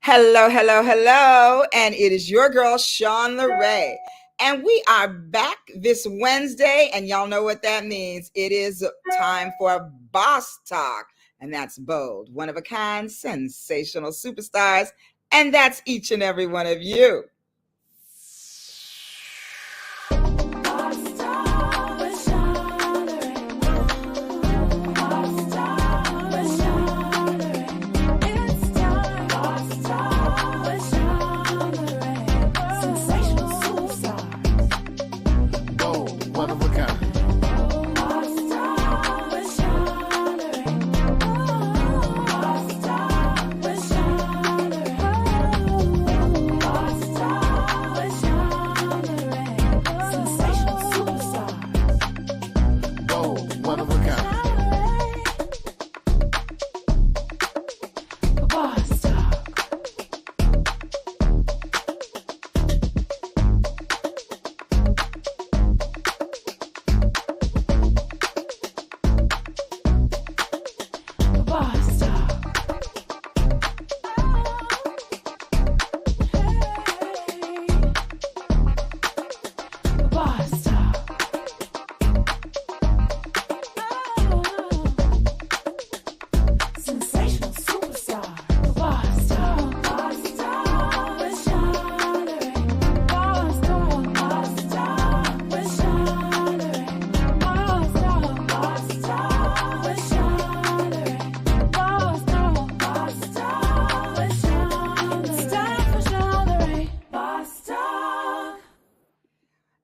Hello, hello, hello. And it is your girl, Sean LeRae. And we are back this Wednesday. And y'all know what that means. It is time for Boss Talk. And that's bold, one of a kind, sensational superstars. And that's each and every one of you.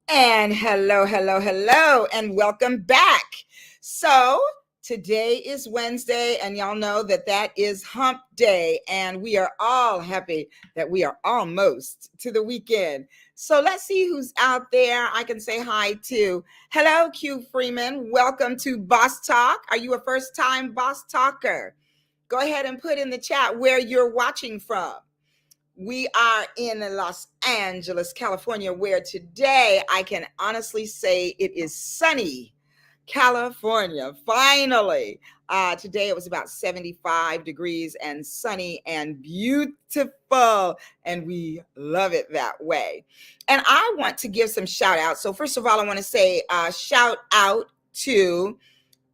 And hello, hello, hello, and welcome back. So today is Wednesday, and y'all know that that is hump day, and we are all happy that we are almost to the weekend. So let's see who's out there. I can say hi to. Hello, Q Freeman. Welcome to Boss Talk. Are you a first-time Boss Talker? Go ahead and put in the chat where you're watching from. We are in Los Angeles, California, where today I can honestly say it is sunny California. Finally, today it was about 75 degrees and sunny and beautiful, and we love it that way. And I want to give some shout outs. So first of all, I want to say shout out to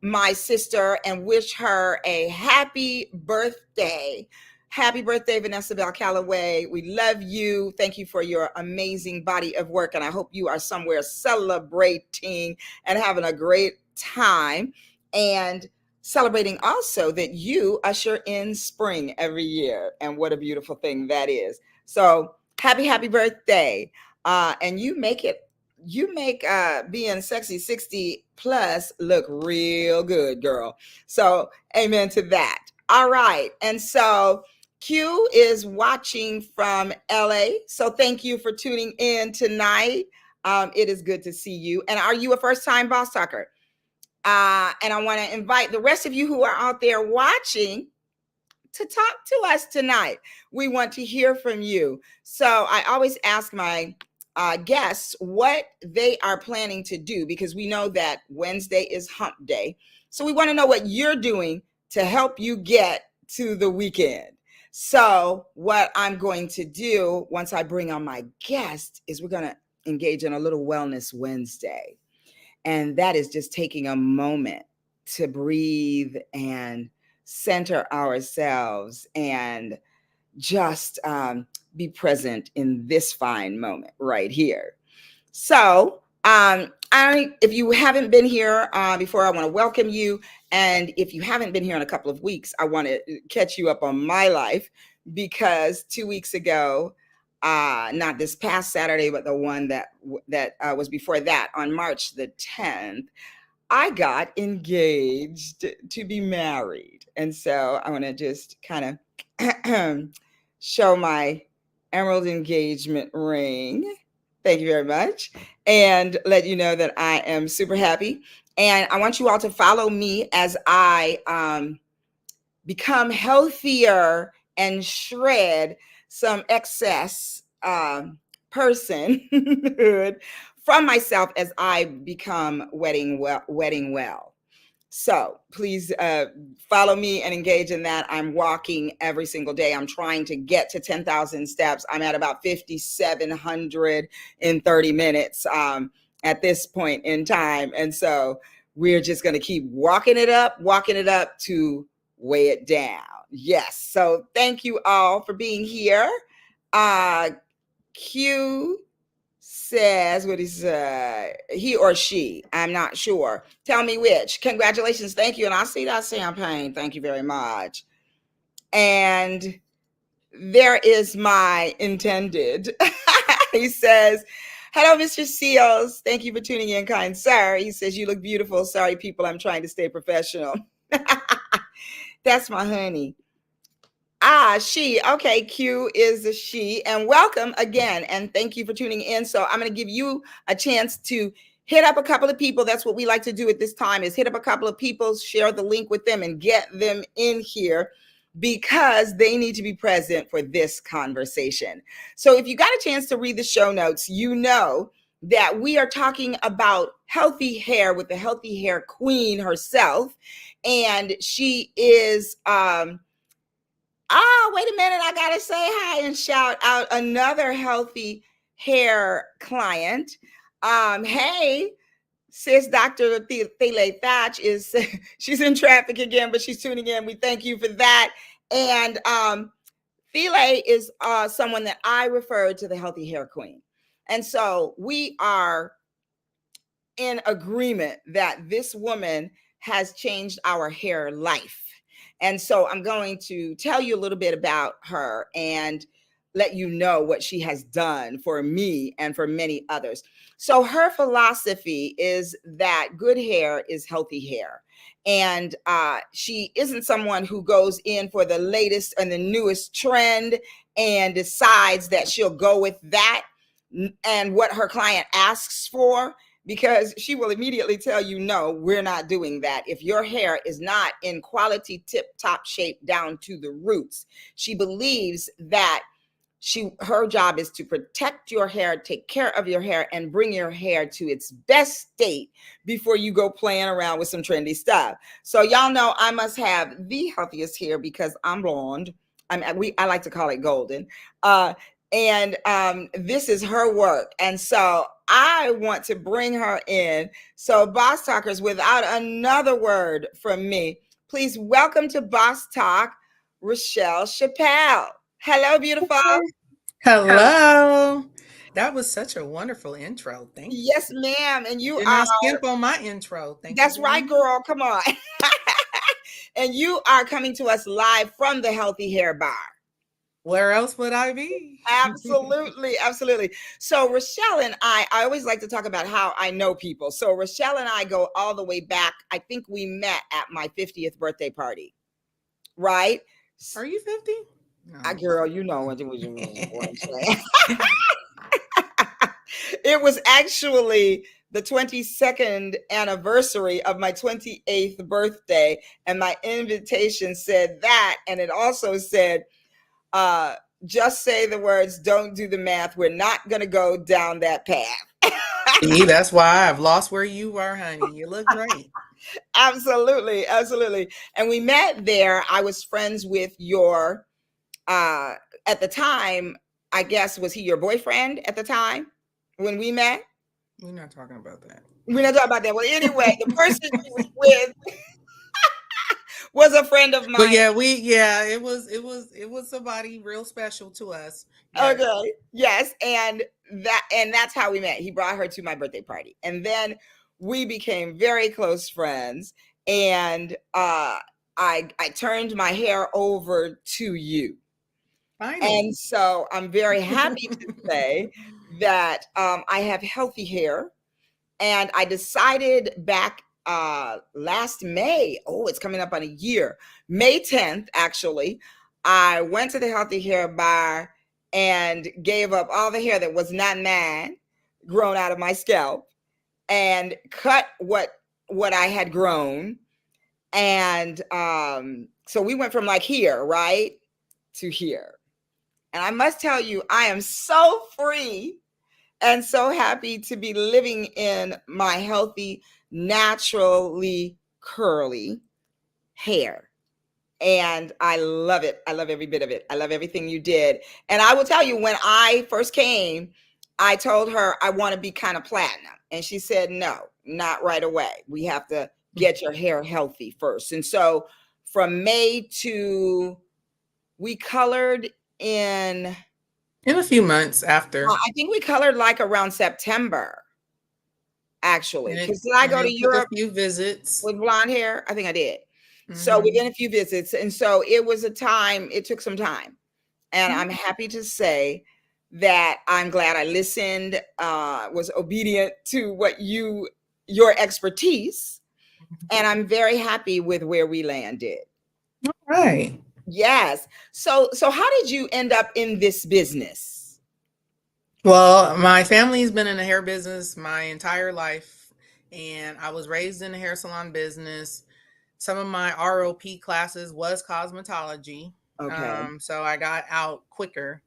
my sister and wish her a happy birthday. Happy birthday, Vanessa Bell Calloway. We love you. Thank you for your amazing body of work. And I hope you are somewhere celebrating and having a great time and celebrating also that you usher in spring every year. And what a beautiful thing that is. So happy birthday. And you make being sexy 60 plus look real good, girl. So amen to that. All right. And so Q is watching from LA. So thank you for tuning in tonight. It is good to see you. And are you a first-time Boss Talker? And I want to invite the rest of you who are out there watching to talk to us tonight. We want to hear from you. So I always ask my guests what they are planning to do, because we know that Wednesday is hump day. So we want to know what you're doing to help you get to the weekend. So what I'm going to do once I bring on my guest is we're going to engage in a little Wellness Wednesday. And that is just taking a moment to breathe and center ourselves and just be present in this fine moment right here. So if you haven't been here before, I want to welcome you. And if you haven't been here in a couple of weeks, I want to catch you up on my life, because 2 weeks ago, not this past Saturday, but the one that was before that, on March the 10th, I got engaged to be married. And so I want to just kind of show my emerald engagement ring. Thank you very much. And let you know that I am super happy. And I want you all to follow me as I become healthier and shred some excess personhood from myself as I become wedding well. So please follow me and engage in that. I'm walking every single day. I'm trying to get to 10,000 steps. I'm at about 5,700 in 30 minutes at this point in time. And so we're just going to keep walking it up to weigh it down. Yes. So thank you all for being here. Q says, what is he or she? I'm not sure. Tell me which. Congratulations. Thank you. And I see that champagne. Thank you very much. And there is my intended. He says, hello, Mr. Seals. Thank you for tuning in, kind sir. He says, you look beautiful. Sorry, people. I'm trying to stay professional. That's my honey. She. Okay, Q is a she. And welcome again. And thank you for tuning in. So I'm going to give you a chance to hit up a couple of people. That's what we like to do at this time, is hit up a couple of people, share the link with them, and get them in here because they need to be present for this conversation. So if you got a chance to read the show notes, you know that we are talking about healthy hair with the healthy hair queen herself. And she is... wait a minute. I got to say hi and shout out another healthy hair client. Hey, sis, Dr. Thele Thatch is, she's in traffic again, but she's tuning in. We thank you for that. And Thele is someone that I referred to the healthy hair queen. And so we are in agreement that this woman has changed our hair life. And so I'm going to tell you a little bit about her and let you know what she has done for me and for many others. So her philosophy is that good hair is healthy hair. And she isn't someone who goes in for the latest and the newest trend and decides that she'll go with that and what her client asks for, because she will immediately tell you, no, we're not doing that. If your hair is not in quality tip-top shape down to the roots, she believes that her job is to protect your hair, take care of your hair, and bring your hair to its best state before you go playing around with some trendy stuff. So y'all know I must have the healthiest hair because I'm blonde. I like to call it golden. And this is her work. And so I want to bring her in. So Boss Talkers, without another word from me, please welcome to Boss Talk, Rochelle Chappelle. Hello, beautiful. Hello. That was such a wonderful intro. Thank you. Yes, ma'am. And you Did are, not skimp on my intro. Thank you that's very right, much. girl. Come on. And you are coming to us live from the Healthy Hair Bar. Where else would I be? Absolutely, absolutely. So Rochelle and I always like to talk about how I know people. So Rochelle and I go all the way back. I think we met at my 50th birthday party, right? Are you 50? No. Girl, you know what I'm saying. It was actually the 22nd anniversary of my 28th birthday, and my invitation said that, and it also said, just say the words, don't do the math. We're not going to go down that path. See, that's why I've lost where you were, honey. You look great. Absolutely, absolutely. And we met there. I was friends with your, at the time, I guess, was he your boyfriend at the time when we met? We're not talking about that. We're not talking about that. Well, anyway, the person she was with was a friend of But mine. yeah, it was somebody real special to us. Yes. Okay. Yes. And that's how we met. He brought her to my birthday party. And then we became very close friends. And I turned my hair over to you. Finally. And so I'm very happy to say that I have healthy hair. And I decided back last May, it's coming up on a year, May 10th, actually, I went to the Healthy Hair Bar and gave up all the hair that was not mine, grown out of my scalp, and cut what I had grown. And so we went from like here, right, to here. And I must tell you, I am so free and so happy to be living in my healthy, naturally curly hair. And I love it. I love every bit of it. I love everything you did. And I will tell you, when I first came, I told her I want to be kind of platinum. And she said, no, not right away. We have to get your hair healthy first. And so from May to, we colored in, In a few months after. I think we colored like around September, actually. And Because did I go to it took a Europe few visits. with blonde hair? I think I did. So Hmm. within a few visits. And so it was a time, it took some time. And I'm happy to say that I'm glad I listened, was obedient to what your expertise, and I'm very happy with where we landed. Right. Yes. So how did you end up in this business? Well, my family's been in the hair business my entire life, and I was raised in the hair salon business. Some of my ROP classes was cosmetology, Okay. so I got out quicker.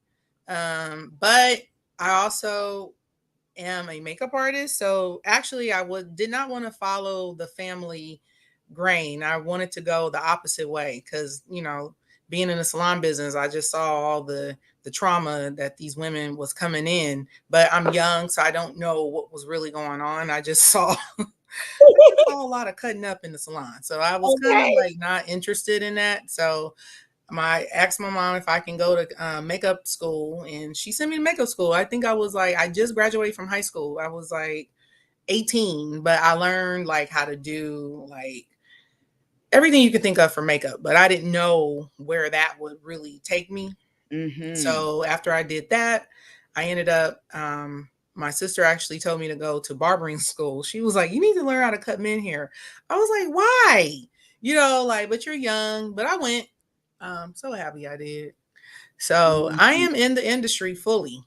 But I also am a makeup artist, so actually, did not want to follow the family grain. I wanted to go the opposite way because being in the salon business, I just saw all the trauma that these women was coming in. But I'm young, so I don't know what was really going on. I just saw a lot of cutting up in the salon. So I was kind of Okay. like not interested in that. So my asked my mom if I can go to makeup school, and she sent me to makeup school. I think I just graduated from high school. I was like 18, but I learned like how to do like everything you could think of for makeup, but I didn't know where that would really take me. Mm-hmm. So after I did that, I ended up my sister actually told me to go to barbering school. She was like, "You need to learn how to cut men hair." I was like, "Why?" Like, but you're young. But I went. So happy I did. So I Mhm. am in the industry fully.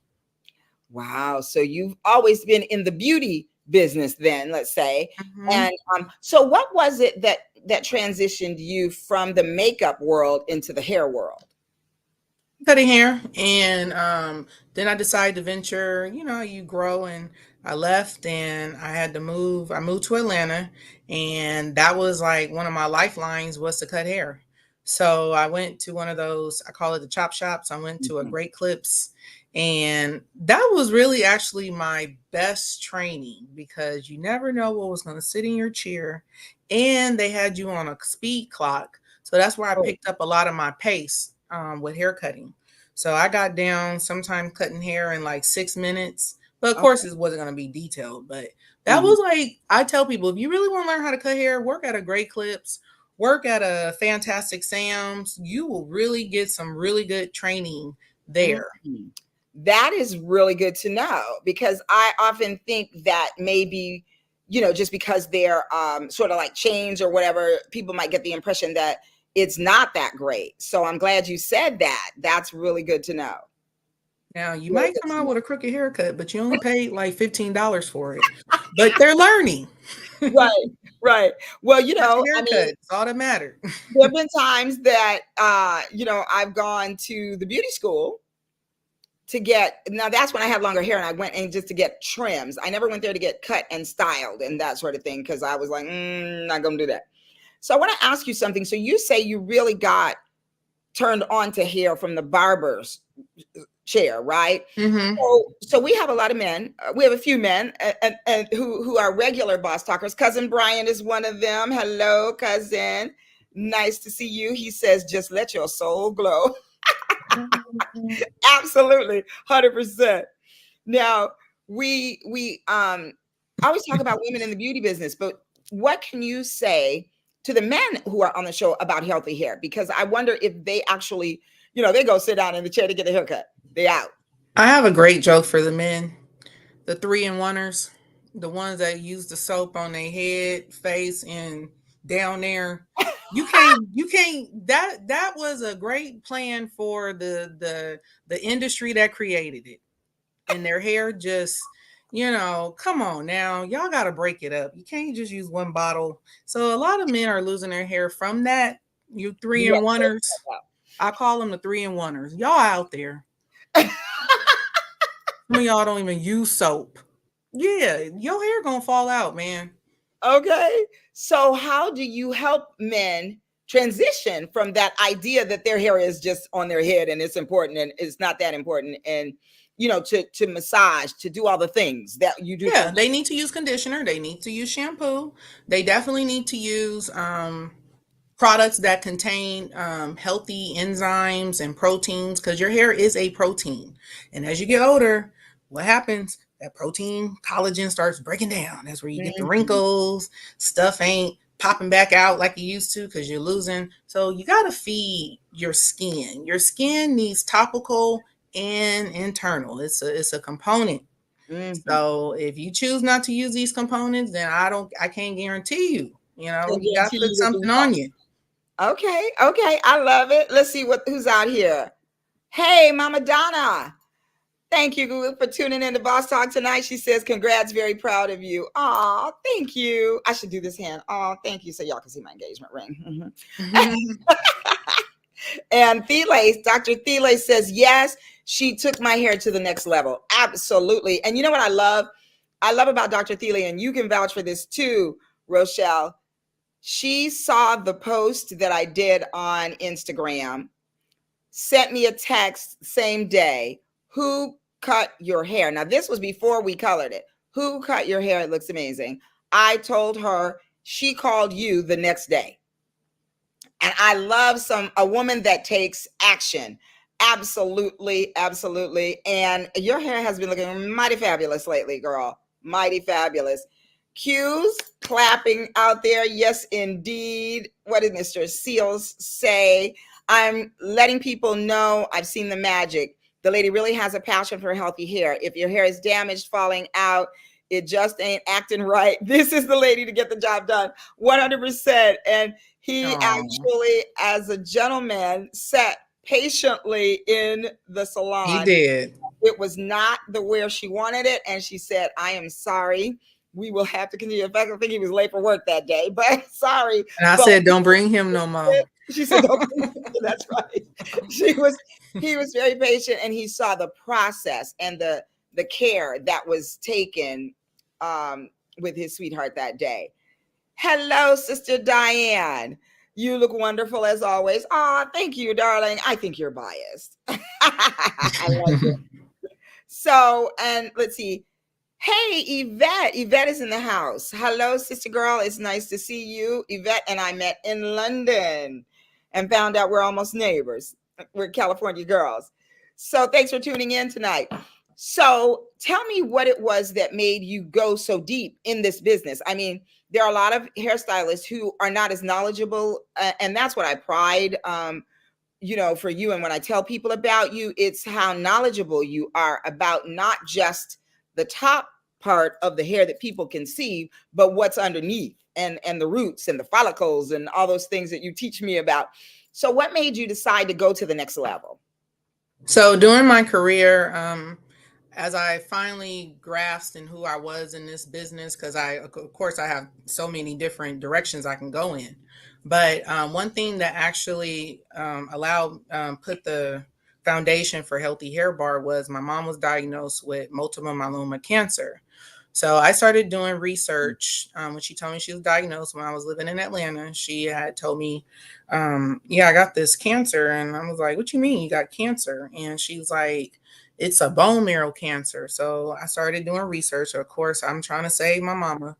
Wow. So you've always been in the beauty business then, let's say. Hmm. And so what was it that transitioned you from the makeup world into the hair world? Cutting hair, and then I decided to venture. You grow, and I left, and I had to move. I moved to Atlanta, and that was like one of my lifelines was to cut hair. So I went to one of those, I call it the chop shops. I went to a Mhm. Great Clips, and that was really actually my best training because you never know what was going to sit in your chair, and they had you on a speed clock. So that's where I Oh, picked up a lot of my pace with hair cutting. So I got down sometime cutting hair in like 6 minutes. But of course, okay. it wasn't going to be detailed. But that Mhm. was like, I tell people, if you really want to learn how to cut hair, work at a Great Clips, work at a Fantastic Sam's. You will really get some really good training there. Mhm. That is really good to know because I often think that maybe, just because they're sort of like chains or whatever, people might get the impression that it's not that great. So I'm glad you said that. That's really good to know. Now, you Really might good come to out know. with a crooked haircut, but you only paid like $15 for it. But they're learning. Right, right. Well, Got I your mean, haircut. It's all that mattered. there have been times that I've gone to the beauty school to get, now that's when I had longer hair and I went in just to get trims. I never went there to get cut and styled and that sort of thing because I was like, not gonna do that. So I want to ask you something. So you say you really got turned on to hair from the barber's chair, right? Hmm. So we have a lot of men. We have a few men and who are regular boss talkers. Cousin Brian is one of them. Hello, cousin. Nice to see you. He says, just let your soul glow. Absolutely, 100%. Now, we always talk about women in the beauty business, but what can you say to the men who are on the show about healthy hair? Because I wonder if they actually, they go sit down in the chair to get a haircut. They out. I have a great joke for the men. The three and oneers, the ones that use the soap on their head, face, and down there. You can't that was a great plan for the industry that created it. And their hair just, come on now. Y'all gotta break it up. You can't just use one bottle. So a lot of men are losing their hair from that. You three and Yes. oneers. I call them the three and oneers. Y'all out there. Some of y'all don't even use soap. Yeah, your hair gonna fall out, man. Okay. So, how do you help men transition from that idea that their hair is just on their head and it's important and it's not that important, and to massage, to do all the things that you do for Yeah, they need to use conditioner. They need to use shampoo. They definitely need to use products that contain healthy enzymes and proteins, because your hair is a protein. And as you get older, what happens? That protein collagen starts breaking down. That's where you get the Mhm. wrinkles. Stuff ain't popping back out like you used to because you're losing. So you got to feed your skin. Your skin needs topical and internal. It's a component. Mhm. So if you choose not to use these components, then I can't guarantee you. Can You got to guarantee put you the something on results. you. Okay, okay, I love it. Let's see who's out here. Hey, Mama Donna. Thank you, Google, for tuning in to Boss Talk tonight. She says, "Congrats, very proud of you." Aw, thank you. I should do this hand. Oh, thank you, so y'all can see my engagement ring. And Thiele, Dr. Thiele says, "Yes, she took my hair to the next level. Absolutely." And you know what I love? I love about Dr. Thiele, and you can vouch for this too, Rochelle. She saw the post that I did on Instagram, sent me a text same day. Who cut your hair? Now, this was before we colored it. Who cut your hair? It looks amazing. I told her, she called you the next day. And I love a woman that takes action. Absolutely, absolutely. And your hair has been looking mighty fabulous lately, girl. Mighty fabulous. Cues clapping out there. Yes, indeed. What did Mr. Seals say? I'm letting people know I've seen the magic. The lady really has a passion for healthy hair. If your hair is damaged, falling out, it just ain't acting right, this is the lady to get the job done. 100%. And he Oh, actually, as a gentleman, sat patiently in the he salon. did. It was not the where she wanted it, and she said, "I am sorry. We will have to continue." In fact, I think he was late for work that day, but sorry. And I But said, don't bring him no more. she said, "Don't." That's right. She was. He was very patient, and he saw the process and the care that was taken um, with his sweetheart that day. Hello, Sister Diane. You look wonderful as always. Oh, thank you, darling. I think you're biased. I like it. So, and let's see. Hey, Yvette. Yvette is in the house. Hello, sister girl. It's nice to see you. Yvette and I met in London and found out we're almost neighbors. We're California girls. So, thanks for tuning in tonight. So, tell me what it was that made you go so deep in this business. I mean, there are a lot of hairstylists who are not as knowledgeable, and that's what I pride for you. And when I tell people about you, it's how knowledgeable you are about not just the top part of the hair that people can see, but what's underneath, and the roots and the follicles and all those things that you teach me about. So what made you decide to go to the next level? So during my career, as I finally grasped in who I was in this business, because of course, I have so many different directions I can go in. But one thing that actually put the foundation for Healthy Hair Bar was my mom was diagnosed with multiple myeloma cancer. So I started doing research when she told me she was diagnosed when I was living in Atlanta. She had told me, yeah, I got this cancer. And I was like, what you mean you got cancer? And she was like, it's a bone marrow cancer. So I started doing research. Of course, I'm trying to save my mama.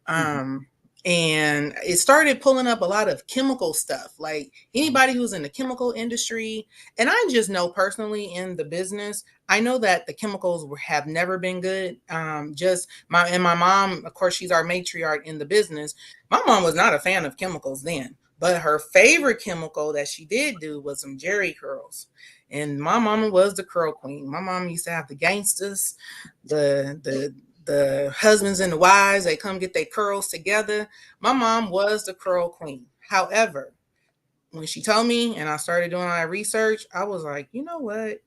Mhm. Um, and it started pulling up a lot of chemical stuff. Like anybody who's in the chemical industry, and I just know personally in the business, I know that the chemicals have never been good. Just my mom, of course, she's our matriarch in the business. My mom was not a fan of chemicals then, but her favorite chemical that she did do was some Jerry curls. And my mama was the curl queen. My mom used to have the gangsters, the husbands and the wives, they come get their curls together. My mom was the curl queen. However, when she told me and I started doing my research, I was like, you know what?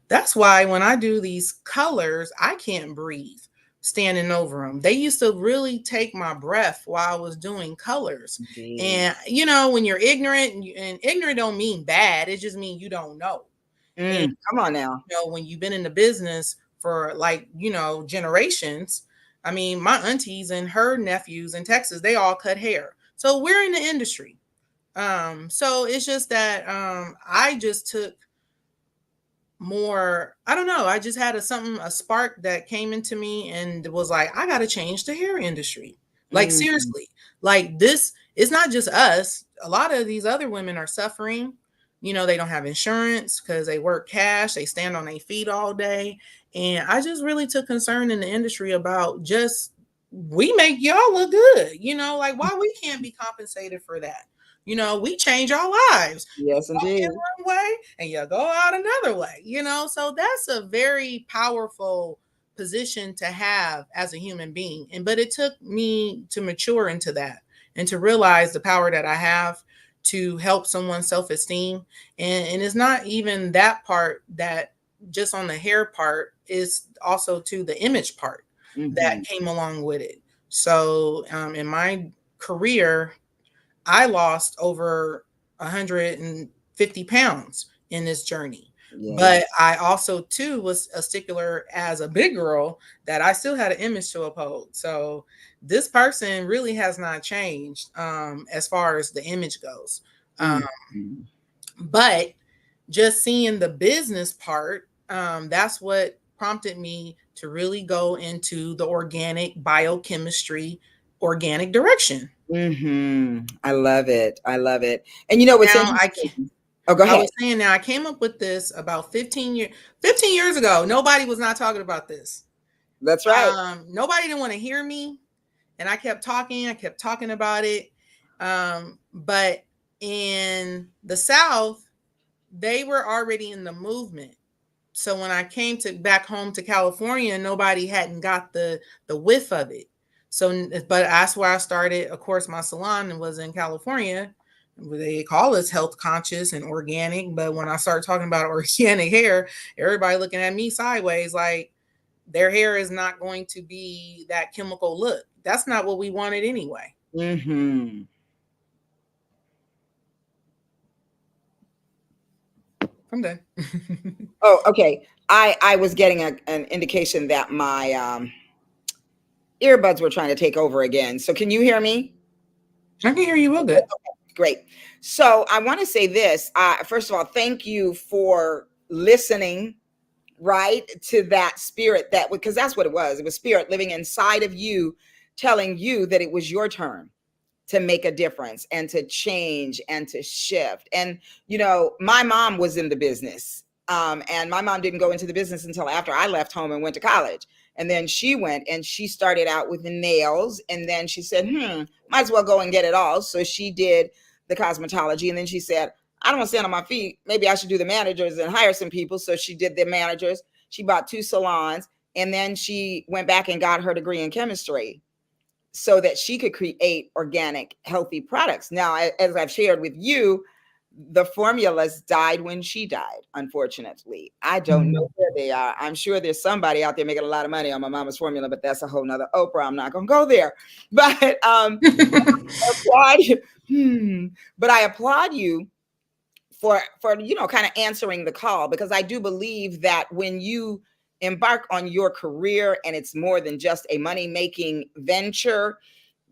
That's why when I do these colors, I can't breathe standing over them. They used to really take my breath while I was doing colors. Indeed. And when you're ignorant, and ignorant don't mean bad, it just means you don't know. And Come on now. when you've been in the business for like generations, I mean, my aunties and her nephews in Texas, they all cut hair. So we're in the industry. So it's just that I just took more, I don't know, I just had a spark that came into me and was like, I gotta change the hair industry. Like Mhm. seriously. Like this, it's not just us. A lot of these other women are suffering. You know, they don't have insurance because they work cash, they stand on their feet all day. And I just really took concern in the industry about just we make y'all look good, you know, like why we can't be compensated for that. You know, we change our lives. Yes, In indeed. one way and you go out another way, you know? So that's a very powerful position to have as a human being. And but it took me to mature into that and to realize the power that I have to help someone's self-esteem. And it's not even that part that just on the hair part is also to the image part that Mhm. came along with it. So in my career, I lost over 150 pounds in this journey. Yes. But I also too was a stickler as a big girl that I still had an image to uphold. So this person really has not changed as far as the image goes. Um, Mhm. but just seeing the business part, that's what prompted me to really go into the organic biochemistry, organic direction. I love it. I love it. And you know what's Now interesting? Oh, go I ahead. was saying now I came up with this about 15 years ago. Nobody was not talking about this. That's right. Nobody didn't want to hear me. And I kept talking about it. But in the South, they were already in the movement. So when I came to back home to California, nobody hadn't got the whiff of it. So, but that's where I started. Of course, my salon was in California. They call us health conscious and organic, but when I started talking about organic hair, everybody looking at me sideways, like their hair is not going to be that chemical look. That's not what we wanted anyway. Mhm. I'm done. Oh, okay. I was getting an indication that my earbuds were trying to take over again. So can you hear me? I can hear you real good. Great. So I want to say this. First of all, thank you for listening, right, to that spirit that, because that's what it was. It was spirit living inside of you, telling you that it was your turn to make a difference and to change and to shift. And, you know, my mom was in the business. And my mom didn't go into the business until after I left home and went to college. And then she went and she started out with the nails. And then she said, might as well go and get it all. So she did the cosmetology. And then she said, I don't want to stand on my feet. Maybe I should do the managers and hire some people. So she did the managers. She bought 2 salons. And then she went back and got her degree in chemistry so that she could create organic, healthy products. Now, as I've shared with you, the formulas died when she died, unfortunately. I don't know Mhm. where they are. I'm sure there's somebody out there making a lot of money on my mama's formula, but that's a whole nother Oprah. I'm not gonna go there. But applaud you. But I applaud you for kind of answering the call, because I do believe that when you embark on your career and it's more than just a money making venture,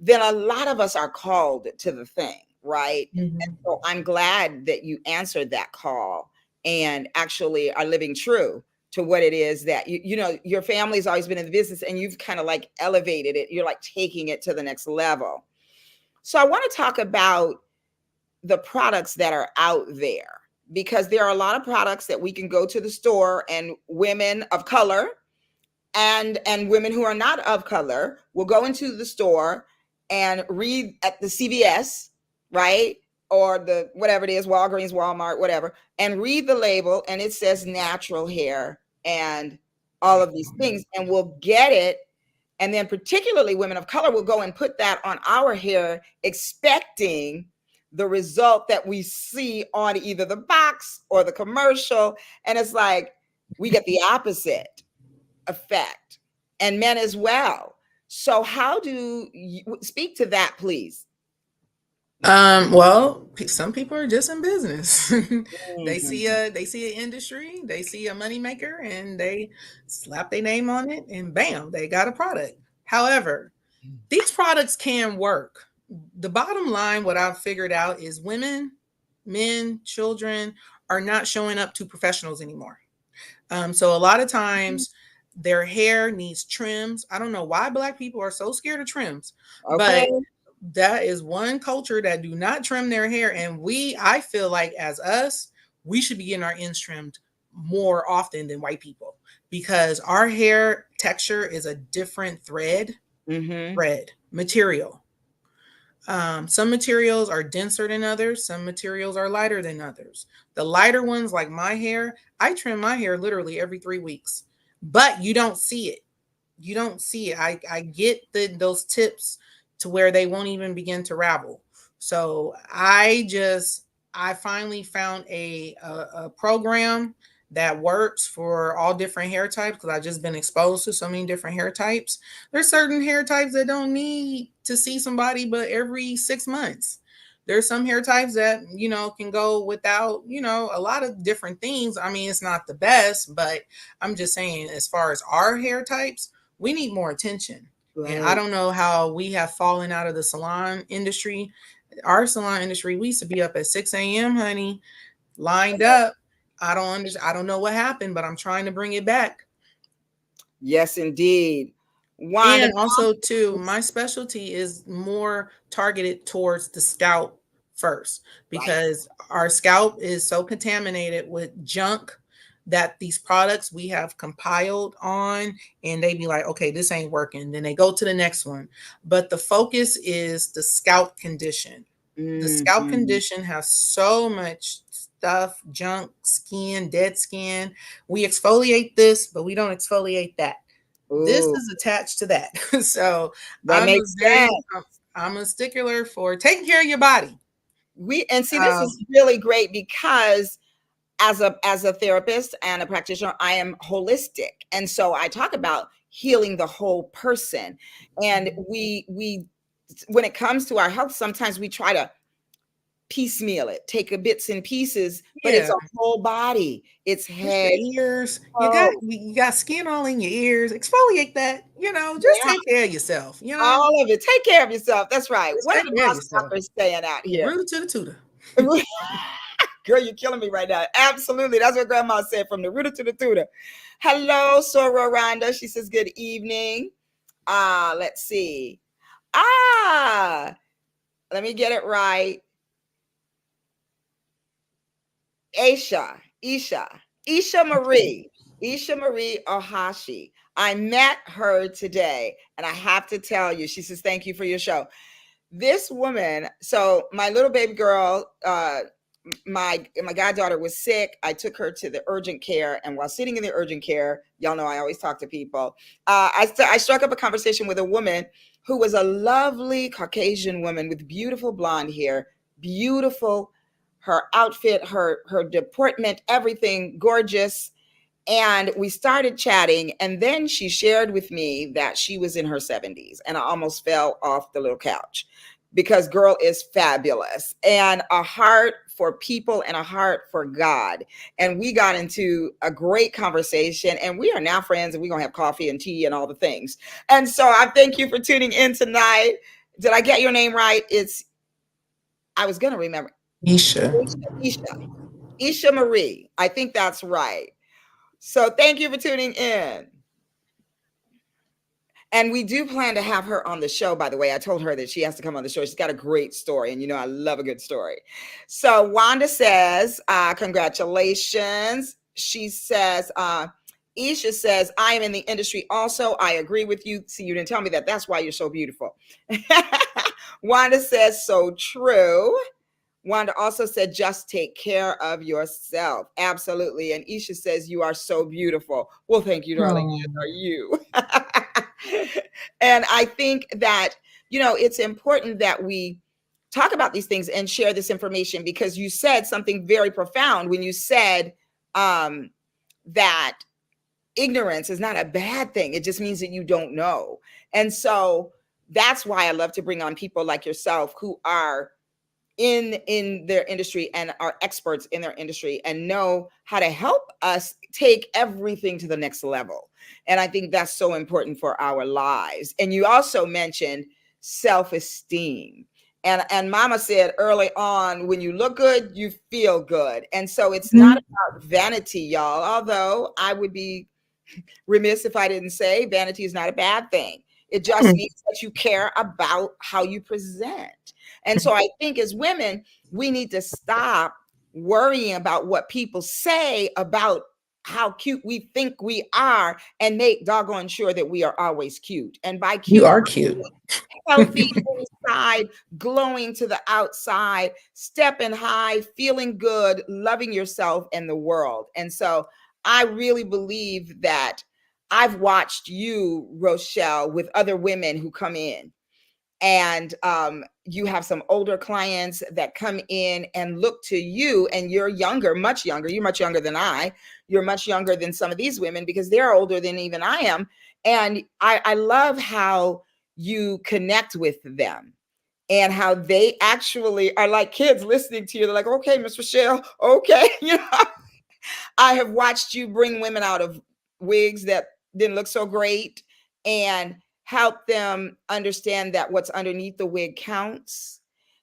then a lot of us are called to the thing, right? And Mhm. so I'm glad that you answered that call and actually are living true to what it is that your family's always been in the business and you've kind of like elevated it. You're like taking it to the next level. So I want to talk about the products that are out there, because there are a lot of products that we can go to the store, and women of color and women who are not of color will go into the store and read at the CVS, right? Or the whatever it is, Walgreens, Walmart, whatever, and read the label and it says natural hair and all of these things, and we'll get it. And then particularly women of color will go and put that on our hair, expecting the result that we see on either the box or the commercial. And it's like we get the opposite effect, and men as well. So how do you speak to that, please? Well, some people are just in business. Mhm. They see an industry, they see a moneymaker, and they slap their name on it, and bam, they got a product. However, these products can work. The bottom line, what I've figured out is women, men, children are not showing up to professionals anymore. So a lot of times their hair needs trims. I don't know why black people are so scared of trims, Okay. but that is one culture that do not trim their hair. And I feel like as us, we should be getting our ends trimmed more often than white people because our hair texture is a different Mm-hmm. thread material. Some materials are denser than others. Some materials are lighter than others. The lighter ones, like my hair, I trim my hair literally every 3 weeks, but you don't see it. You don't see it. I get those tips to where they won't even begin to ravel. So I finally found a program that works for all different hair types because I've just been exposed to so many different hair types. There's certain hair types that don't need to see somebody but every 6 months. There's some hair types that, can go without, a lot of different things. I mean, it's not the best, but I'm just saying, as far as our hair types, we need more attention. And I Right. don't know how we have fallen out of the salon industry. Our salon industry, we used to be up at 6 a.m., honey, lined up. I don't know what happened, but I'm trying to bring it back. Yes, indeed. Wanda. And also, too, my specialty is more targeted towards the scalp first Right. because our scalp is so contaminated with junk that these products we have compiled on, and they be like, okay, this ain't working. Then they go to the next one. But the focus is the scalp condition. The scalp Mm-hmm. condition has so much stuff, junk, skin, dead skin. We exfoliate this, but we don't exfoliate that. This Ooh, is attached to that. So that I'm a makes sense. very I'm a stickler for taking care of your body. And see, this Um, is really great because as a therapist and a practitioner, I am holistic. And so I talk about healing the whole person. And we when it comes to our health, sometimes we try to piecemeal it, take a bits and pieces, but it's yeah, a whole body. It's it's your head, ears. toe. You got skin all in your ears. Exfoliate that. Just Yeah, take care of yourself. all of it. Take care of yourself. That's right. Just What take are care of my yourself. stalkers saying out From here? rooter to the tutor. Girl, you're killing me right now. Absolutely. That's what grandma said, from the rooter to the tutor. Hello, Sora Rhonda. She says, good evening. Let's see. Ah, let me get it right. Isha, Isha Marie, Isha Marie Ohashi. I met her today, and I have to tell you, she says, thank you for your show. This woman, so my little baby girl, my goddaughter was sick. I took her to the urgent care, and while sitting in the urgent care, y'all know I always talk to people. I struck up a conversation with a woman who was a lovely Caucasian woman with beautiful blonde hair, beautiful, her outfit, her deportment, everything gorgeous. And we started chatting, and then she shared with me that she was in her 70s, and I almost fell off the little couch because girl is fabulous, and a heart for people and a heart for God. And we got into a great conversation, and we are now friends, and we're going to have coffee and tea and all the things. And so I thank you for tuning in tonight. Did I get your name right? I was going to remember. Isha. Isha, Isha Marie. I think that's right. So thank you for tuning in. And we do plan to have her on the show, by the way. I told her that she has to come on the show. She's got a great story, and I love a good story. So Wanda says, congratulations. She says, Isha says, I am in the industry also. I agree with you. See, you didn't tell me that. That's why you're so beautiful. Wanda says, so true. Wanda also said, just take care of yourself. Absolutely. And Isha says, you are so beautiful. Well, thank you, darling. Oh. As are you. And I think that, it's important that we talk about these things and share this information, because you said something very profound when you said that ignorance is not a bad thing. It just means that you don't know. And so that's why I love to bring on people like yourself who are in their industry and are experts in their industry and know how to help us take everything to the next level. And I think that's so important for our lives. And you also mentioned self-esteem. And mama said early on, when you look good, you feel good. And so it's not Mhm. about vanity, y'all. Although I would be remiss if I didn't say vanity is not a bad thing. It just means that you care about how you present. And so I think as women, we need to stop worrying about what people say about how cute we think we are and make doggone sure that we are always cute. And by You cute, are cute. healthy inside, glowing to the outside, stepping high, feeling good, loving yourself and the world. And so I really believe that I've watched you, Rochelle, with other women who come in. And you have some older clients that come in and look to you, and you're younger, much younger. You're much younger than I. You're much younger than some of these women because they're older than even I am. And I love how you connect with them and how they actually are like kids listening to you. They're like, okay, Miss Rochelle, okay. I have watched you bring women out of wigs that didn't look so great and help them understand that what's underneath the wig counts.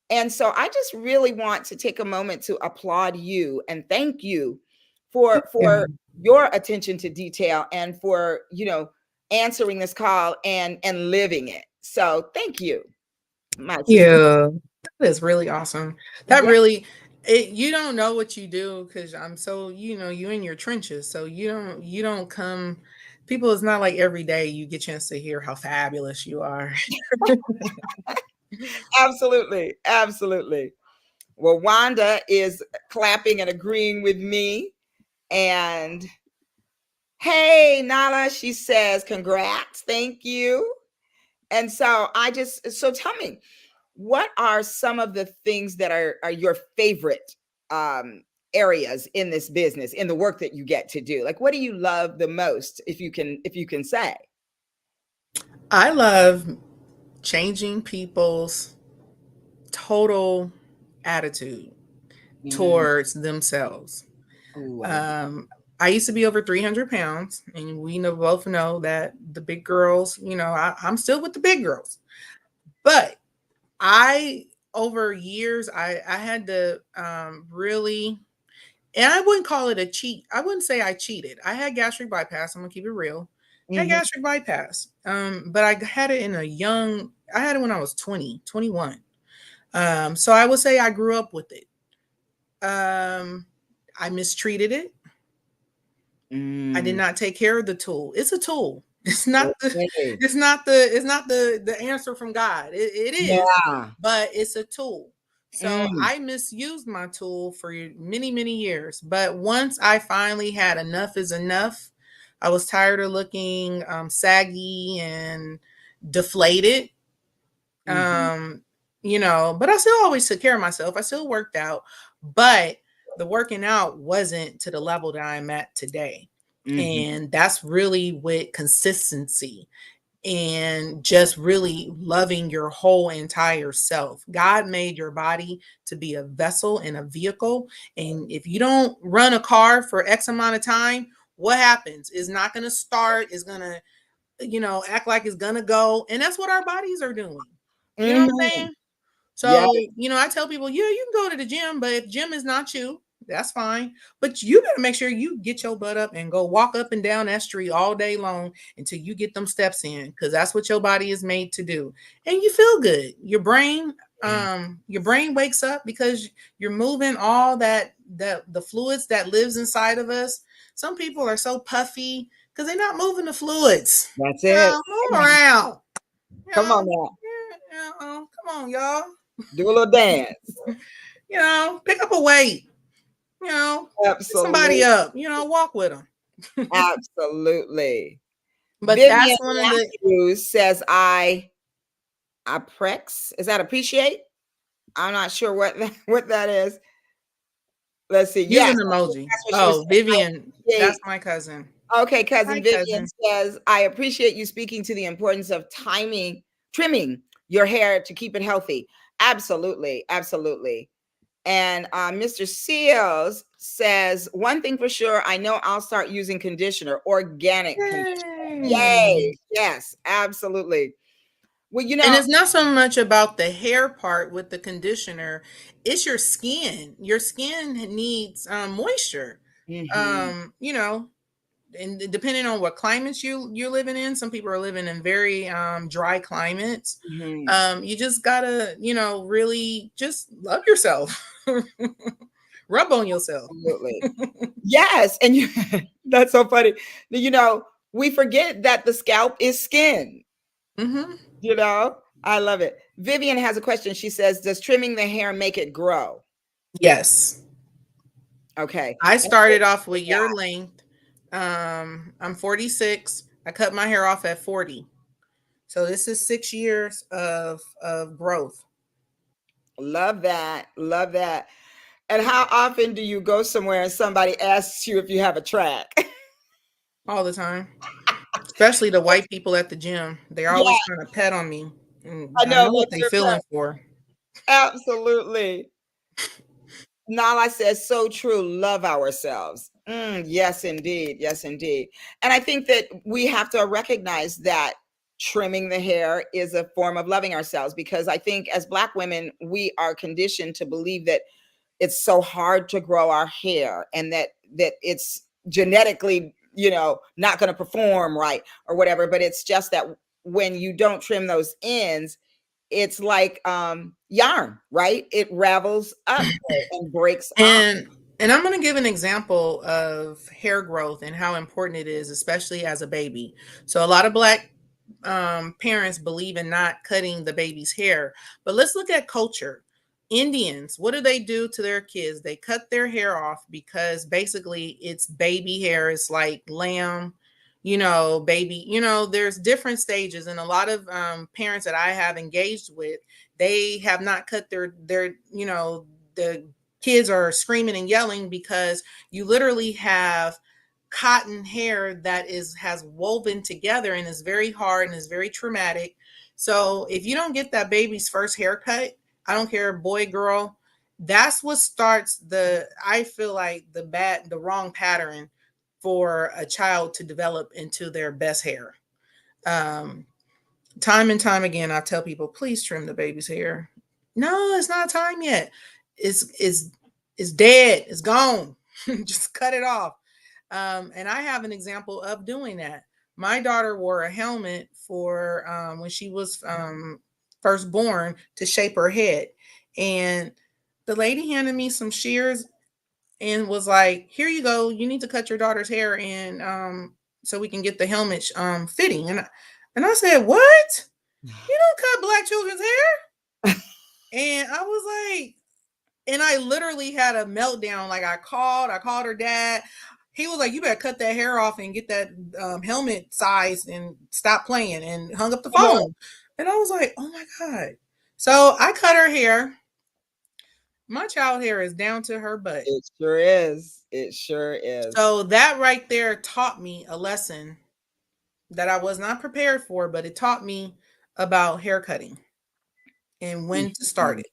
And so I just really want to take a moment to applaud you and thank you Yeah. for your attention to detail and for, answering this call and living it. So thank you, my sister. Yeah, that is really awesome. That Yeah, really you don't know what you do because I'm so you in your trenches, so you don't come. People, it's not like every day you get a chance to hear how fabulous you are. absolutely. Absolutely. Well, Wanda is clapping and agreeing with me. And hey, Nala, she says, congrats, thank you. And so so tell me, what are some of the things that are your favorite um, areas in this business, in the work that you get to do? Like, what do you love the most, if you can say? I love changing people's total attitude Mm. towards themselves. Ooh, I love Um, I used to be over 300 pounds, and we both know that the big girls, I'm still with the big girls. But I, over years, I had to really, and I wouldn't call it a cheat. I wouldn't say I cheated. I had gastric bypass. I'm gonna keep it real. I had that. gastric bypass. But I had it I had it when I was 20, 21. So I would say I grew up with it. Um, I mistreated it. I did Mm. not take care of the tool. It's a tool. It's not the Okay. it's not the answer from God. It is, Yeah. but it's a tool. So Mm. I misused my tool for many, many years. But once I finally had enough is enough, I was tired of looking saggy and deflated. Mhm. Um, but I still always took care of myself. I still worked out, but the working out wasn't to the level that I'm at today. Mhm. And that's really with consistency and just really loving your whole entire self. God made your body to be a vessel and a vehicle. And if you don't run a car for X amount of time, what happens? It's not going to start, it's going to, act like it's going to go. And that's what our bodies are doing. You know what I'm Mhm. saying? Yeah. So, I tell people, yeah, you can go to the gym, but if gym is not you, that's fine. But you better make sure you get your butt up and go walk up and down that street all day long until you get them steps in, because that's what your body is made to do. And you feel good. Yeah. Your brain wakes up because you're moving all that the fluids that lives inside of us. Some people are so puffy because they're not moving the fluids. That's it. Move around. Come on now. Come on, y'all. Do a little dance. Pick up a weight, pick somebody Absolutely. up, walk with them. Absolutely. But Vivian that's one of the Matthews says, I prex. Is that appreciate? I'm not sure what that is. Let's see. use Yes, an I think emoji. that's what she was Oh, saying. I Vivian, that's appreciate. my cousin. Okay, cousin Hi, Vivian cousin. says, I appreciate you speaking to the importance of trimming your hair to keep it healthy. Absolutely. Absolutely. And Mr. Seals says, one thing for sure, I know I'll start using conditioner, organic conditioner. Yay. Yay. Yes, absolutely. Well, And it's not so much about the hair part with the conditioner, it's your skin. Your skin needs moisture. mhm, You know, and depending on what climates you're living in, some people are living in very dry climates. mhm, You just gotta, really just love yourself. Rub on yourself. absolutely. Yes. And that's so funny. You know, we forget that the scalp is skin. Hmm. I love it. Vivian has a question. She says, does trimming the hair make it grow? Yes. Okay. I And I started think off with with your that, length. I'm 46. I cut my hair off at 40. So this is 6 years of growth love that. Love that. And how often do you go somewhere and somebody asks you if you have a track? all the time. Especially the white people at the gym. They're always Yeah, trying to pet on me. I I know know what that's they your feeling track. for. Absolutely. Nala says, so true. Love ourselves. Yes, indeed. Yes, indeed. And I think that we have to recognize that trimming the hair is a form of loving ourselves, because I think as Black women, we are conditioned to believe that it's so hard to grow our hair, and that it's genetically, not going to perform right or whatever. But it's just that when you don't trim those ends, it's like yarn, right? It ravels up and breaks off. And I'm going to give an example of hair growth and how important it is, especially as a baby. So a lot of Black parents believe in not cutting the baby's hair, but let's look at culture. Indians, what do they do to their kids? They cut their hair off because basically it's baby hair. It's like lamb, baby. There's different stages, and a lot of parents that I have engaged with, they have not cut their the kids are screaming and yelling because you literally have cotton hair that has woven together and is very hard and is very traumatic. So if you don't get that baby's first haircut, I don't care, boy, girl, that's what starts I feel like the wrong pattern for a child to develop into their best hair. Um, Time and time again, I tell people, please trim the baby's hair. No, it's not time yet. It's dead. It's gone. Just cut it off. And I have an example of doing that. My daughter wore a helmet for when she was first born to shape her head, and the lady handed me some shears and was like, "Here you go. You need to cut your daughter's hair, and so we can get the helmet fitting." And I said, "What? You don't cut Black children's hair?" And I was like, and I literally had a meltdown. Like I called her dad. He was like, "You better cut that hair off and get that helmet size and stop playing," and hung up the Come on. phone. And I was like, "Oh my God." So I cut her hair. My child hair is down to her butt. It sure is. It sure is. So that right there taught me a lesson that I was not prepared for, but it taught me about hair cutting and when to start Mhm. it.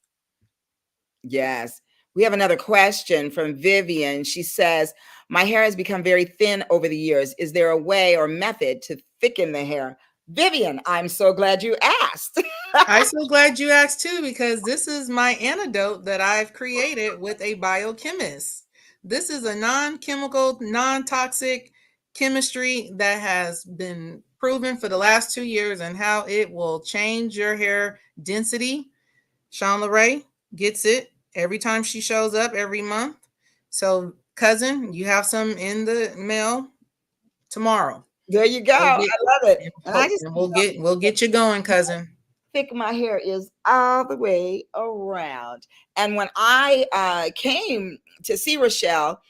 Yes. We have another question from Vivian. She says, my hair has become very thin over the years. Is there a way or method to thicken the hair? Vivian, I'm so glad you asked. I'm so glad you asked too, because this is my antidote that I've created with a biochemist. This is a non chemical, non toxic chemistry that has been proven for the last 2 years and how it will change your hair density. Sean LeRae gets it every time she shows up every month. So, cousin, you have some in the mail tomorrow. There you go. We'll I get love it. And I just and we'll get you going, cousin. thick my hair is all the way around. And when I came to see Rochelle,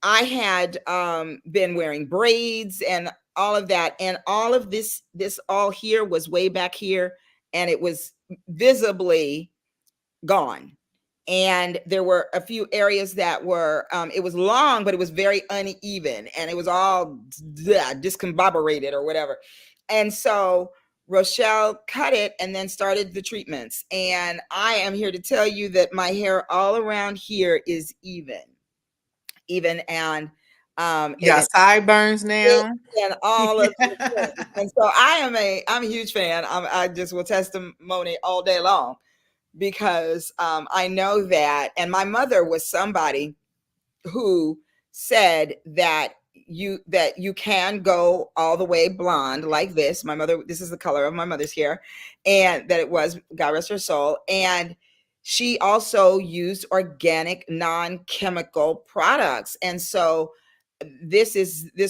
I had been wearing braids and all of that, and all of this all here was way back here, and it was visibly gone. And there were a few areas that were it was long, but it was very uneven, and it was all discombobulated or whatever. And so Rochelle cut it and then started the treatments. And I am here to tell you that my hair all around here is even, and You got sideburns it, now. and all of the things. And so I'm a huge fan. I just will testimony all day long because I know that. And my mother was somebody who said that you can go all the way blonde like this. My mother, this is the color of my mother's hair, and that it was, God rest her soul. And she also used organic, non-chemical products. And so this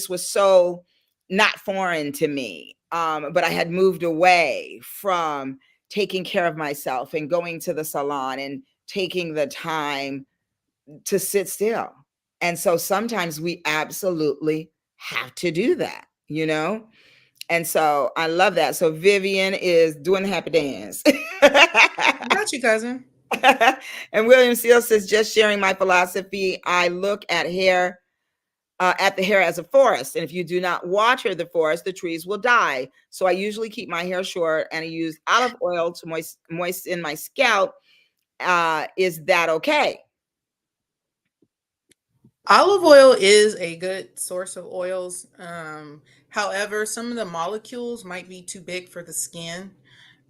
was so not foreign to me. But I had moved away from taking care of myself and going to the salon and taking the time to sit still. And so sometimes we absolutely have to do that, you know? And so I love that. So Vivian is doing the happy dance. Got you, cousin. And William Seal says, just sharing my philosophy. I look at the hair as a forest. And if you do not water the forest, the trees will die. So I usually keep my hair short and I use olive oil to moisten my scalp. Is that okay? Olive oil is a good source of oils. However, some of the molecules might be too big for the skin.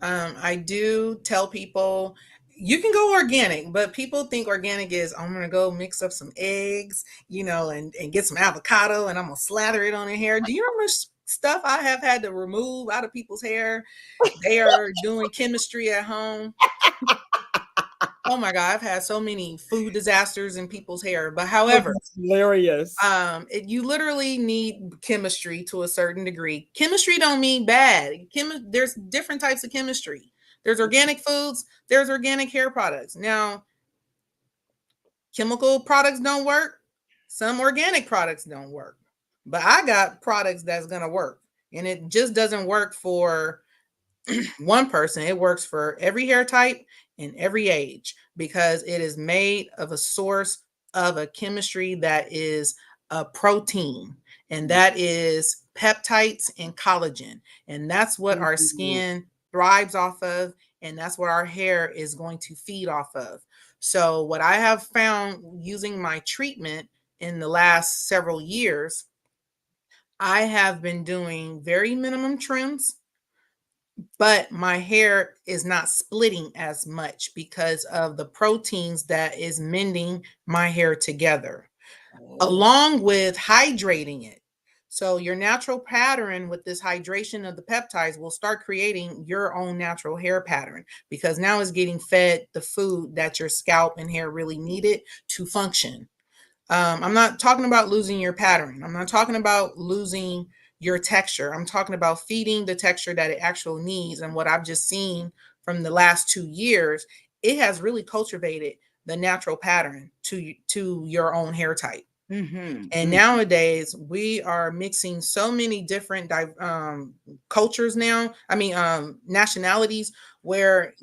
I do tell people you can go organic, but people think organic is I'm gonna go mix up some eggs, and get some avocado and I'm gonna slather it on their hair. Do you know how much stuff I have had to remove out of people's hair? They are doing chemistry at home. Oh my God, I've had so many food disasters in people's hair. But Oh, however, that's hilarious. you literally need chemistry to a certain degree. Chemistry don't mean bad. There's different types of chemistry. There's organic foods, there's organic hair products. Now, chemical products don't work. Some organic products don't work. But I got products that's going to work. And it just doesn't work for one person. It works for every hair type and every age because it is made of a source of a chemistry that is a protein, and that is peptides and collagen. And that's what our skin thrives off of, and that's what our hair is going to feed off of. So, what I have found using my treatment in the last several years, I have been doing very minimum trims, but my hair is not splitting as much because of the proteins that is mending my hair together, along with hydrating it. So your natural pattern with this hydration of the peptides will start creating your own natural hair pattern because now it's getting fed the food that your scalp and hair really needed to function. I'm not talking about losing your pattern. I'm not talking about losing your texture. I'm talking about feeding the texture that it actually needs. And what I've just seen from the last 2 years, it has really cultivated the natural pattern to your own hair type. Mm-hmm. And nowadays we are mixing so many different cultures now. I mean, nationalities where,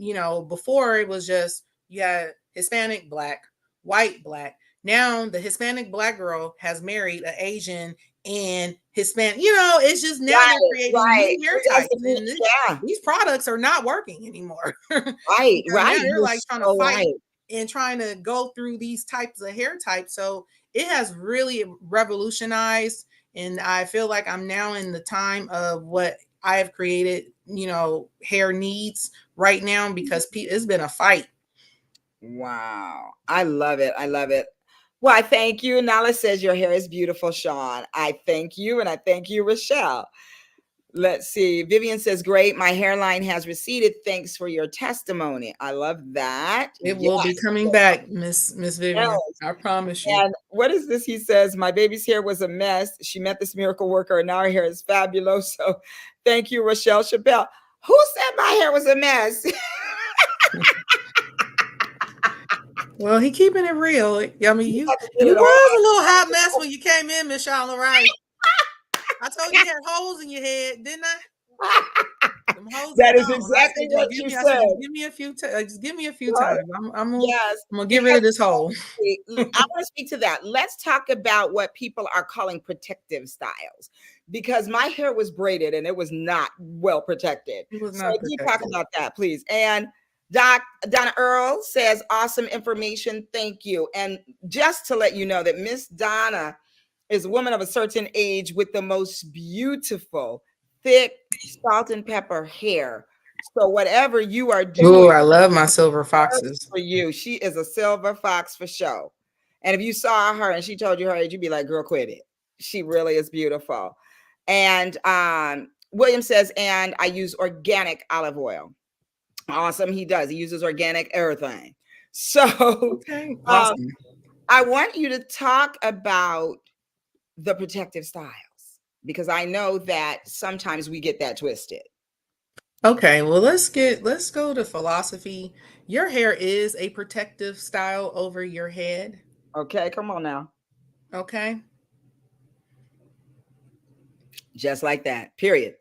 before it was just, you had Hispanic, black, white, black. Now the Hispanic black girl has married an Asian and Hispanic. It's just now they're creating new hair types, and these products are not working anymore. Right. Now they're You're like trying to so fight right. and trying to go through these types of hair types. So it has really revolutionized, and I feel like I'm now in the time of what I have created, hair needs right now because it's been a fight. Wow. I love it. I love it. Well, I thank you. Nala says your hair is beautiful, Sean. I thank you. And I thank you, Rochelle. Let's see. Vivian says, great. My hairline has receded. Thanks for your testimony. I love that. It will be coming back, Miss Vivian. Yes. I promise you. And what is this? He says, my baby's hair was a mess. She met this miracle worker, and now her hair is fabulous. So thank you, Rochelle Chappelle. Who said my hair was a mess? Well, he keeping it real. I mean, you was a little hot mess when you came in, Miss Charlotte, right? I told you had holes in your head, didn't I? Them hoes is That is gone. I exactly said, what just give you me. I said, said. just give me a few. Just give me a few Right. times. Yes, I'm gonna get rid because of this hole. I want to speak to that. Let's talk about what people are calling protective styles because my hair was braided and it was not well protected. It was So not do talk protected. about that, please. And Donna Earl says, awesome information. Thank you. And just to let you know that Miss Donna is a woman of a certain age with the most beautiful, thick, salt and pepper hair. So whatever you are Oh, doing, I love my silver works foxes. for you. She is a silver fox for show. And if you saw her and she told you her age, you'd be like, girl, quit it. She really is beautiful. And William says, and I use organic olive oil. Awesome. He does. He uses organic everything. So Okay, um, awesome. I want you to talk about the protective styles because I know that sometimes we get that twisted. Okay, well let's go to philosophy. Your hair is a protective style over your head. Okay, come on now. Okay. Just like that. Period.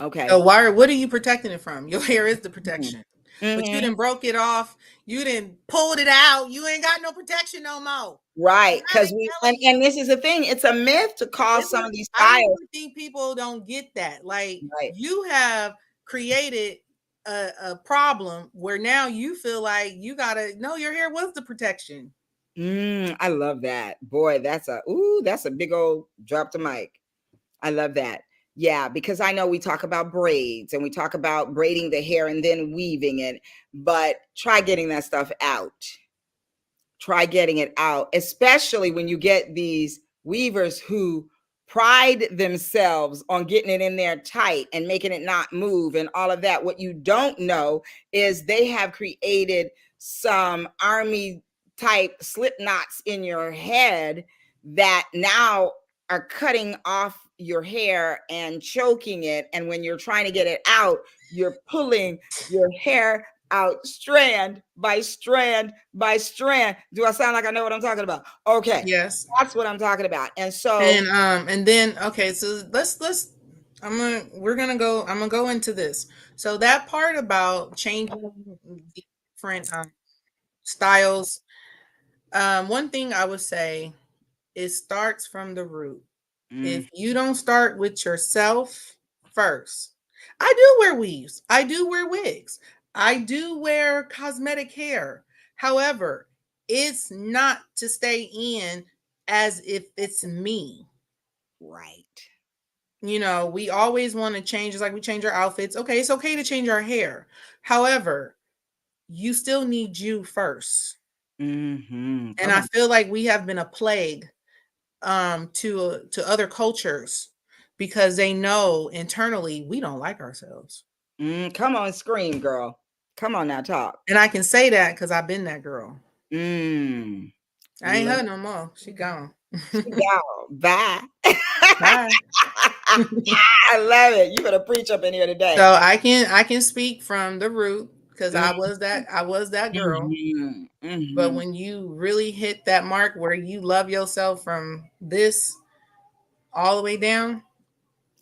So Okay. what are you protecting it from? Your hair is the Mhm. protection. But you Mhm. didn't broke it off. You didn't pulled it out. You ain't got no protection no more. Right, And I've because been we telling and you. this is the thing, it's a myth to call This some is of these I styles. really think people don't get that. Like Right. you have created a problem where now you feel like you gotta know your hair was the protection. I love that. Boy, that's a big old drop to mic. I love that. Yeah, because I know we talk about braids and we talk about braiding the hair and then weaving it, but try getting that stuff out. Try getting it out, especially when you get these weavers who pride themselves on getting it in there tight and making it not move and all of that. What you don't know is they have created some army type slip knots in your head that now are cutting off your hair and choking it. And when you're trying to get it out, you're pulling your hair out strand by strand by strand. Do I sound like I know what I'm talking about? Okay. Yes. That's what I'm talking about. And so, And then okay, so let's I'm gonna go into this. So that part about changing the different styles. One thing I would say, it starts from the root. mm, If you don't start with yourself first, I do wear weaves, I do wear wigs, I do wear cosmetic hair. However, it's not to stay in as if it's me. right. You know, we always want to change, it's like we change our outfits. Okay, it's okay to change our hair. However, you still need you first. And Come I on. feel like we have been a plague to other cultures because they know internally we don't like ourselves. Come on, scream, girl. Come on now, talk. And I can say that because I've been that girl. Mm, I ain't let her no more. She gone. you go. Bye. Bye. I love it. You better preach up in here today. So I can speak from the root because Mm, I was that girl. mhm, But mhm. when you really hit that mark where you love yourself from this all the way down,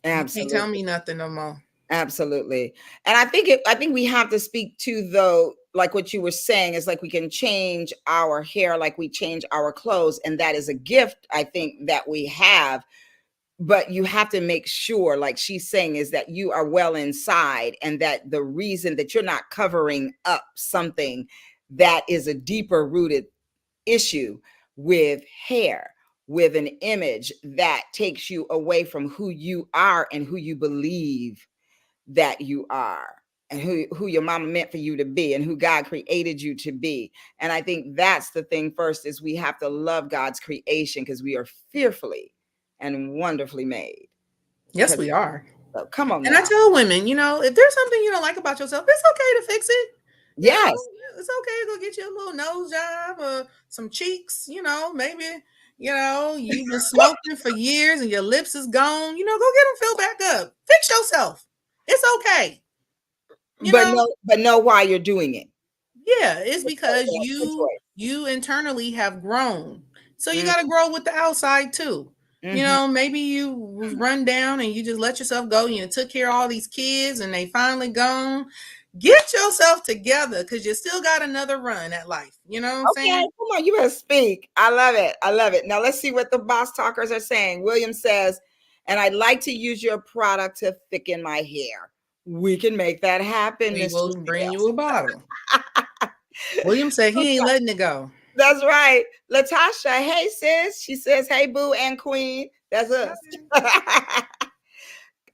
you can't tell Absolutely. me nothing no more. Absolutely. And I think we have to speak to though, like what you were saying is like we can change our hair like we change our clothes. And that is a gift, I think, that we have. But you have to make sure, like she's saying, is that you are well inside and that the reason that you're not covering up something that is a deeper rooted issue with hair, with an image that takes you away from who you are and who you believe that you are and who your mama meant for you to be and who God created you to be. And I think that's the thing first is we have to love God's creation because we are fearfully and wonderfully made. Yes, 'Cause- we are. So come on And I now. tell women, you know, if there's something you don't like about yourself, it's okay to fix it. You know, Yes. it's okay to go get you a little nose job or some cheeks. You know, maybe you know you've been smoking for years and your lips is gone. You know, go get them filled back up. Fix yourself. It's okay. You know, But know why you're doing it. yeah, it's It's because a choice. you internally have grown. So you Mm, got to grow with the outside too. You Mm-hmm. know, maybe you was run down and you just let yourself go. You took care of all these kids and they finally gone. Get yourself together because you still got another run at life. You know what I'm Okay, saying? come on, you better speak. I love it. I love it. Now let's see what the boss talkers are saying. William says, and I'd like to use your product to thicken my hair. We can make that happen, We Mr. will bring you a Sales. bottle. William said he ain't letting it go. That's right. Latasha, hey sis. She says, hey boo and queen. That's us.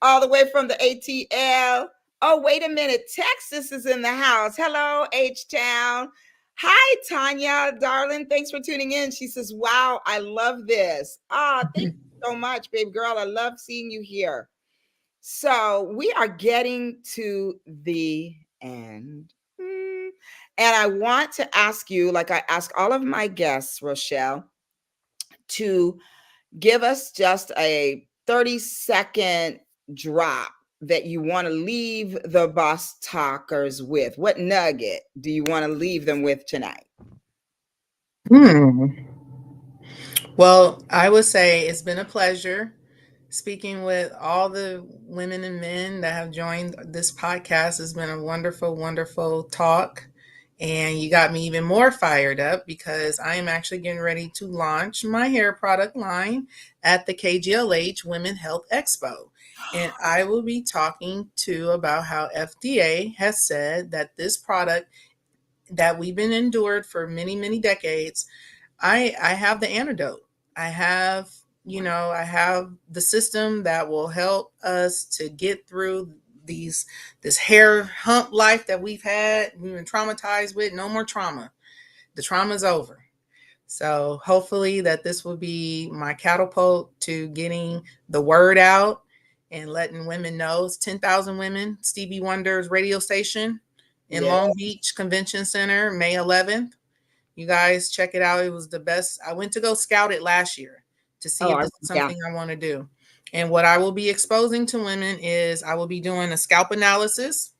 All the way from the ATL. Oh, wait a minute. Texas is in the house. Hello, H Town. Hi, Tanya, darling. Thanks for tuning in. She says, wow, I love this. Ah, thank you so much, baby girl. I love seeing you here. So we are getting to the end. And I want to ask you, like I ask all of my guests, Rochelle, to give us just a 30-second drop that you want to leave the boss talkers with. What nugget do you want to leave them with tonight? Hmm. Well, I would say it's been a pleasure speaking with all the women and men that have joined this podcast. Has been a wonderful, wonderful talk. And you got me even more fired up because I am actually getting ready to launch my hair product line at the KGLH Women Health Expo. And I will be talking to about how FDA has said that this product that we've been endured for many, many decades, I have the antidote. I have, I have the system that will help us to get through these this hair hump life that we've had, we've been traumatized with. No more trauma. The trauma's over. So hopefully that this will be my catapult to getting the word out and letting women know. It's 10,000 women, Stevie Wonder's radio station in Yeah. Long Beach Convention Center, May 11th. You guys check it out. It was the best. I went to go scout it last year to see Oh, if this is yeah. something I want to do. And what I will be exposing to women is I will be doing a scalp analysis.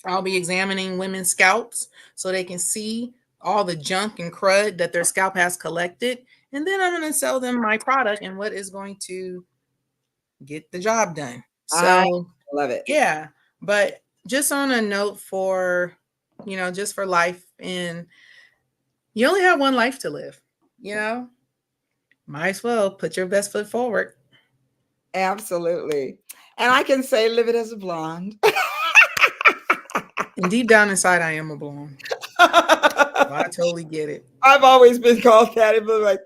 I'll be examining women's scalps so they can see all the junk and crud that their scalp has collected. And then I'm going to sell them my product and what is going to get the job done. I So, love it. yeah. But just on a note for, just for life, and you only have one life to live, you know? Might as well put your best foot forward. Absolutely. And I can say, live it as a blonde. And deep down inside, I am a blonde. So I totally get it. I've always been called that. It was like,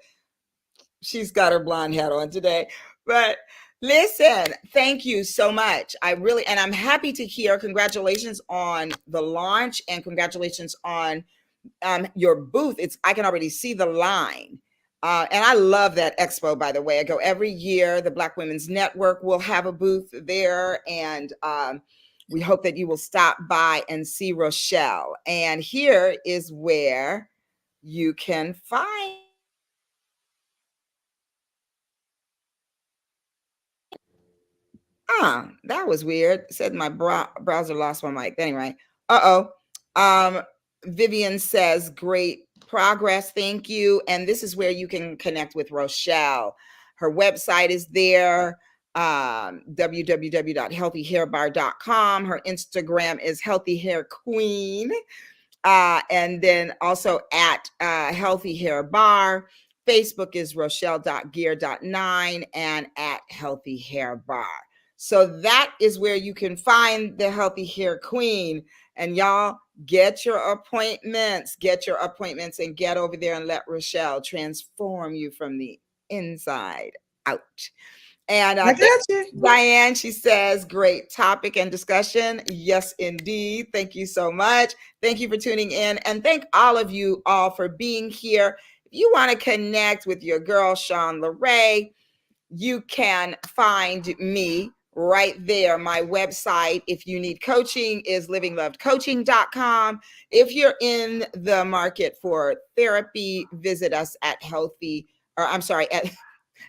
she's got her blonde hat on today. But listen, thank you so much. I really, and I'm happy to hear. Congratulations on the launch and congratulations on your booth. I can already see the line. And I love that expo, by the way. I go every year. The Black Women's Network will have a booth there. And we hope that you will stop by and see Rochelle. And here is where you can find. That was weird. It said my browser lost my mic. Anyway, uh-oh. Vivian says, great progress. Thank you. And this is where you can connect with Rochelle. Her website is there, www.healthyhairbar.com. Her Instagram is Healthy Hair Queen. And then also at Healthy Hair Bar. Facebook is rochelle.gear.9 and at Healthy Hair Bar. So that is where you can find the Healthy Hair Queen. And y'all get your appointments, and get over there and let Rochelle transform you from the inside out. And I thank got you. Diane. She says, great topic and discussion. Yes, indeed. Thank you so much. Thank you for tuning in. And thank all of you all for being here. If you want to connect with your girl, Sean LeRae, you can find me right there. My website, if you need coaching, is livinglovedcoaching.com. If you're in the market for therapy, visit us at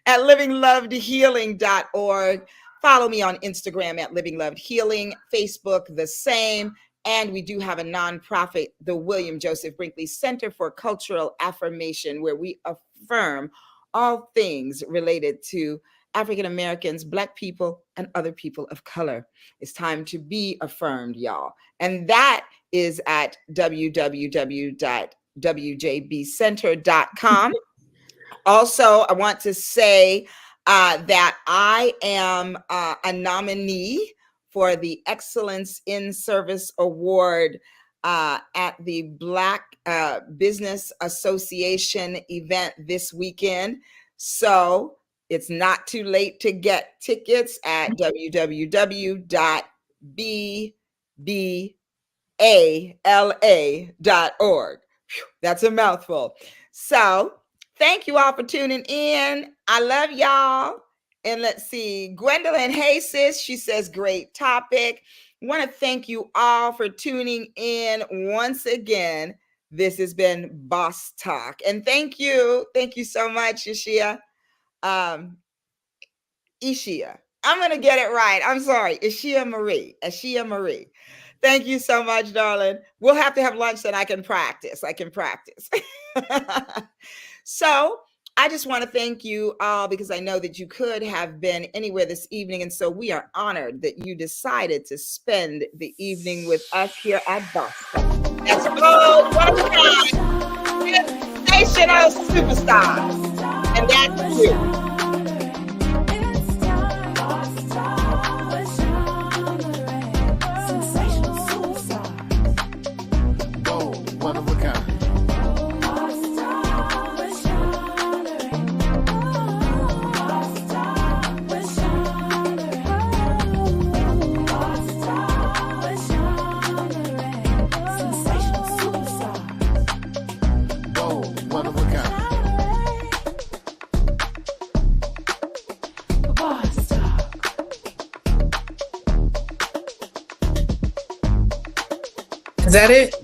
at livinglovedhealing.org. Follow me on Instagram at Living Loved Healing, Facebook the same. And we do have a nonprofit, the William Joseph Brinkley Center for Cultural Affirmation, where we affirm all things related to African Americans, Black people, and other people of color. It's time to be affirmed, y'all. And that is at www.wjbcenter.com. Also, I want to say that I am a nominee for the Excellence in Service Award at the Black Business Association event this weekend. So it's not too late to get tickets at www.bbala.org. That's a mouthful. So thank you all for tuning in. I love y'all. And let's see, Gwendolyn, hey sis, she says, great topic. I want to thank you all for tuning in once again. This has been Boss Talk. And thank you so much, Ishia. Ishia. I'm going to get it right. I'm sorry. Ishia Marie. Thank you so much, darling. We'll have to have lunch so I can practice. So I just want to thank you all because I know that you could have been anywhere this evening. And so we are honored that you decided to spend the evening with us here at Boston. That's all one sensational superstars. And that's you. Is that it?